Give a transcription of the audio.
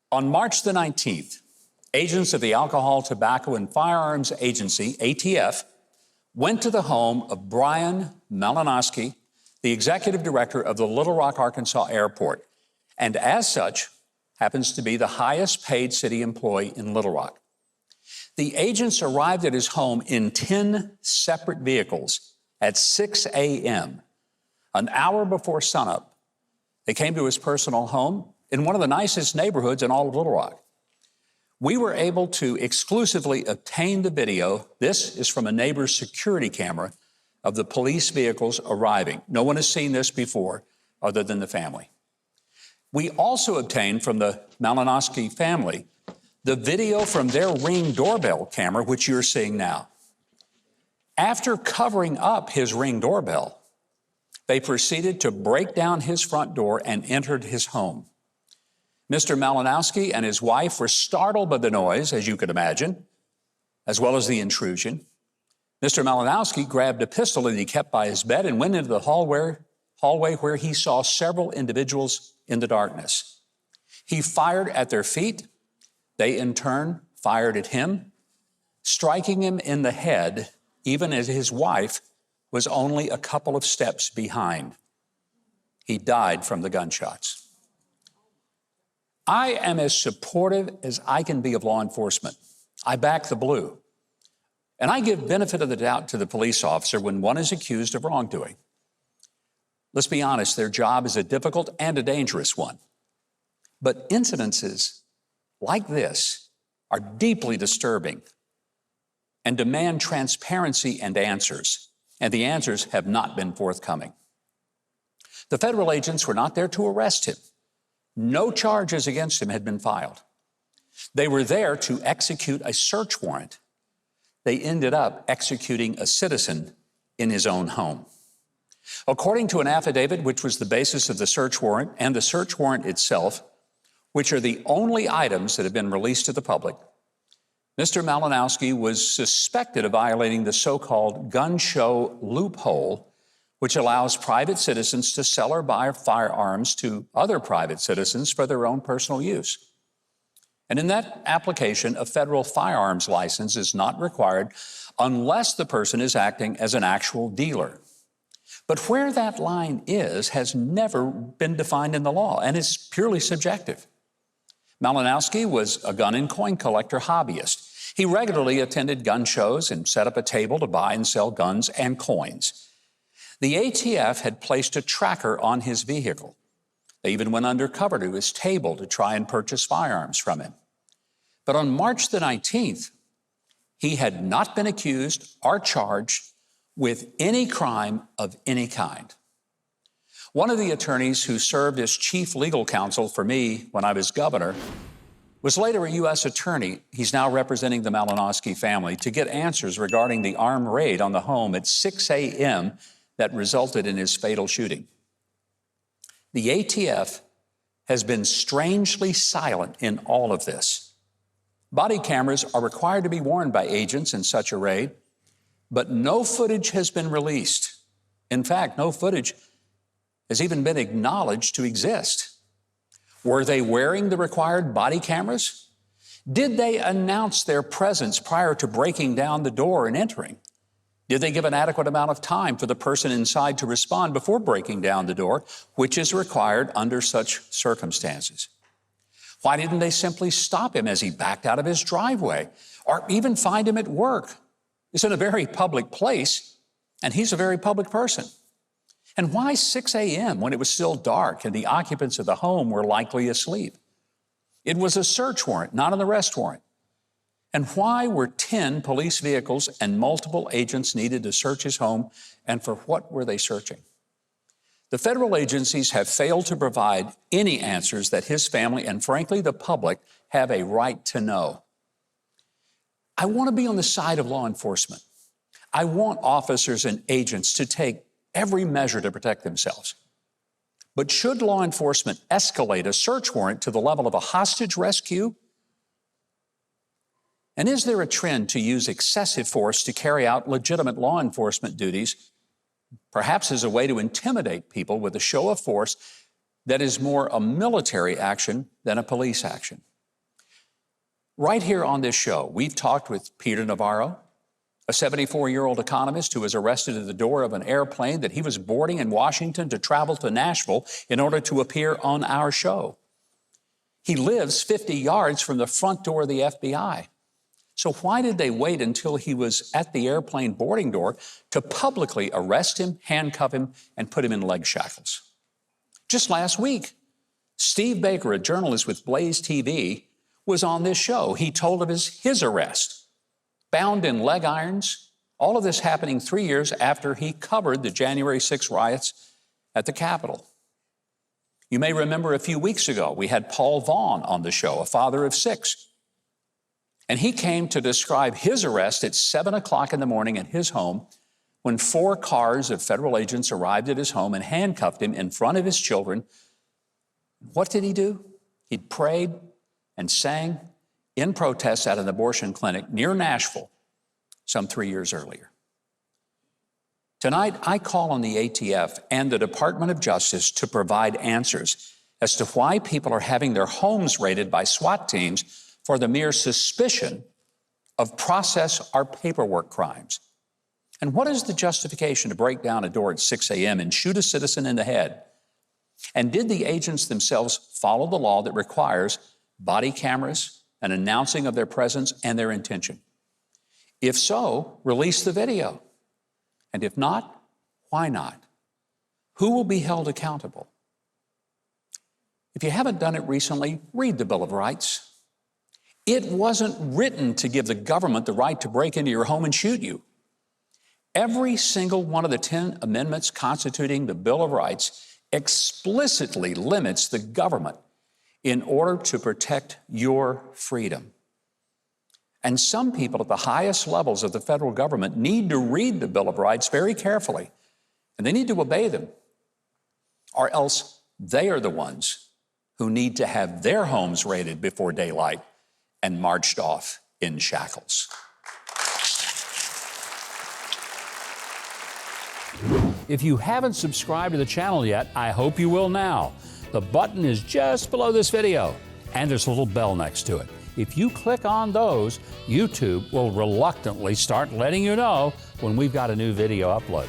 On March the 19th, agents of the Alcohol, Tobacco, and Firearms Agency, ATF, went to the home of Bryan Malinowski, the executive director of the Little Rock, Arkansas airport, and as such, happens to be the highest paid city employee in Little Rock. The agents arrived at his home in 10 separate vehicles at 6 a.m., an hour before sunup. They came to his personal home in one of the nicest neighborhoods in all of Little Rock. We were able to exclusively obtain the video. This is from a neighbor's security camera of the police vehicles arriving. No one has seen this before other than the family. We also obtained from the Malinowski family the video from their Ring doorbell camera, which you're seeing now. After covering up his Ring doorbell, they proceeded to break down his front door and entered his home. Mr. Malinowski and his wife were startled by the noise, as you could imagine, as well as the intrusion. Mr. Malinowski grabbed a pistol that he kept by his bed and went into the hallway where he saw several individuals in the darkness. He fired at their feet. They, in turn, fired at him, striking him in the head, even as his wife was only a couple of steps behind. He died from the gunshots. I am as supportive as I can be of law enforcement. I back the blue. And I give benefit of the doubt to the police officer when one is accused of wrongdoing. Let's be honest, their job is a difficult and a dangerous one. But incidences like this are deeply disturbing and demand transparency and answers. And the answers have not been forthcoming. The federal agents were not there to arrest him. No charges against him had been filed. They were there to execute a search warrant. They ended up executing a citizen in his own home. According to an affidavit, which was the basis of the search warrant and the search warrant itself, which are the only items that have been released to the public, Mr. Malinowski was suspected of violating the so-called gun show loophole, which allows private citizens to sell or buy firearms to other private citizens for their own personal use. And in that application, a federal firearms license is not required unless the person is acting as an actual dealer. But where that line is has never been defined in the law, and it's purely subjective. Malinowski was a gun and coin collector hobbyist. He regularly attended gun shows and set up a table to buy and sell guns and coins. The ATF had placed a tracker on his vehicle. They even went undercover to his table to try and purchase firearms from him. But on March the 19th, he had not been accused or charged with any crime of any kind. One of the attorneys who served as chief legal counsel for me when I was governor was later a U.S. attorney. He's now representing the Malinowski family to get answers regarding the armed raid on the home at 6 a.m. that resulted in his fatal shooting. The ATF has been strangely silent in all of this. Body cameras are required to be worn by agents in such a raid, but no footage has been released. In fact, no footage has even been acknowledged to exist. Were they wearing the required body cameras? Did they announce their presence prior to breaking down the door and entering? Did they give an adequate amount of time for the person inside to respond before breaking down the door, which is required under such circumstances? Why didn't they simply stop him as he backed out of his driveway or even find him at work? It's in a very public place, and he's a very public person. And why 6 a.m. when it was still dark and the occupants of the home were likely asleep? It was a search warrant, not an arrest warrant. And why were 10 police vehicles and multiple agents needed to search his home, and for what were they searching? The federal agencies have failed to provide any answers that his family and, frankly, the public have a right to know. I want to be on the side of law enforcement. I want officers and agents to take every measure to protect themselves. But should law enforcement escalate a search warrant to the level of a hostage rescue? And is there a trend to use excessive force to carry out legitimate law enforcement duties, perhaps as a way to intimidate people with a show of force that is more a military action than a police action? Right here on this show, we've talked with Peter Navarro, a 74-year-old economist who was arrested at the door of an airplane that he was boarding in Washington to travel to Nashville in order to appear on our show. He lives 50 yards from the front door of the FBI. So why did they wait until he was at the airplane boarding door to publicly arrest him, handcuff him, and put him in leg shackles? Just last week, Steve Baker, a journalist with Blaze TV, was on this show. He told of his arrest, bound in leg irons, all of this happening 3 years after he covered the January 6 riots at the Capitol. You may remember a few weeks ago, we had Paul Vaughn on the show, a father of 6. And he came to describe his arrest at 7 o'clock in the morning at his home when 4 cars of federal agents arrived at his home and handcuffed him in front of his children. What did he do? He prayed and sang in protest at an abortion clinic near Nashville some 3 years earlier. Tonight, I call on the ATF and the Department of Justice to provide answers as to why people are having their homes raided by SWAT teams for the mere suspicion of process or paperwork crimes. And what is the justification to break down a door at 6 a.m. and shoot a citizen in the head? And did the agents themselves follow the law that requires body cameras, an announcing of their presence and their intention? If so, release the video. And if not, why not? Who will be held accountable? If you haven't done it recently, read the Bill of Rights. It wasn't written to give the government the right to break into your home and shoot you. Every single one of the 10 amendments constituting the Bill of Rights explicitly limits the government in order to protect your freedom. And some people at the highest levels of the federal government need to read the Bill of Rights very carefully, and they need to obey them, or else they are the ones who need to have their homes raided before daylight and marched off in shackles. If you haven't subscribed to the channel yet, I hope you will now. The button is just below this video, and there's a little bell next to it. If you click on those, YouTube will reluctantly start letting you know when we've got a new video uploaded.